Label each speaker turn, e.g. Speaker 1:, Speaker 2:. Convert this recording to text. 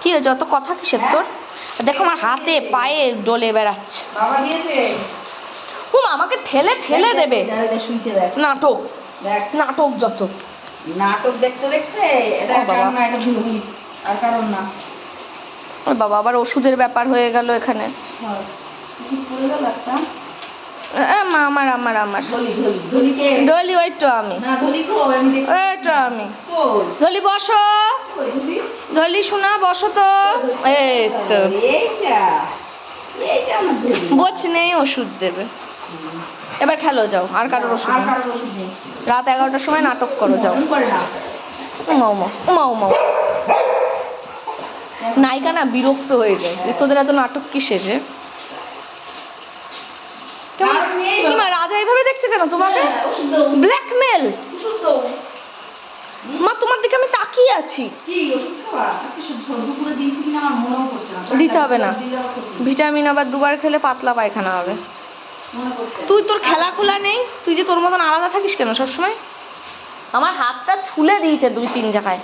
Speaker 1: কি হয়েছে, অত কথা কিসের তোর? দেখো আমার হাতে পায়ে ডলে বেড়াচ্ছে।
Speaker 2: বাবা দিয়েছে।
Speaker 1: আমাকে ঠেলে ঠেলে দেবে। নাটক, নাটক যত।
Speaker 2: নাটক দেখতে দেখতে এটা কারণ না, এটা ধুলি আর কারণ না।
Speaker 1: বাবা আবার ওষুধের ব্যাপার হয়ে গেল এখানে।
Speaker 2: কি পড়ে গেল একটা?
Speaker 1: মা আমার আমার আমার ডলি, ওই তো আমি। ডলি বসো, ডলি শোনা বসো তো। এই তো বোঝ নেই, ওষুধ দেবে। এবার খেলো যাও, আর কারোর ওষুধ নেই। রাত 11টার সময় নাটক করো, যাও। উমাও উমাও উমাও। নায়িকা না বিরক্ত হয়ে যায়, তোদের এত নাটক কিসের রে? রাজা এইভাবে দেখছে কেন তোমাকে? ব্ল্যাকমেল। মা তোমার দিকে আমি তাকিয়ে আছি। দিতে হবে না, ভিটামিন আবার 2বার খেলে পাতলা পায়খানা হবে। তুই তোর খেলা খোলা নেই, তুই যে তোর মতন আলাদা থাকিস কেন সবসময়? আমার হাতটা ছুলে দিয়েছে 2-3 জায়গায়।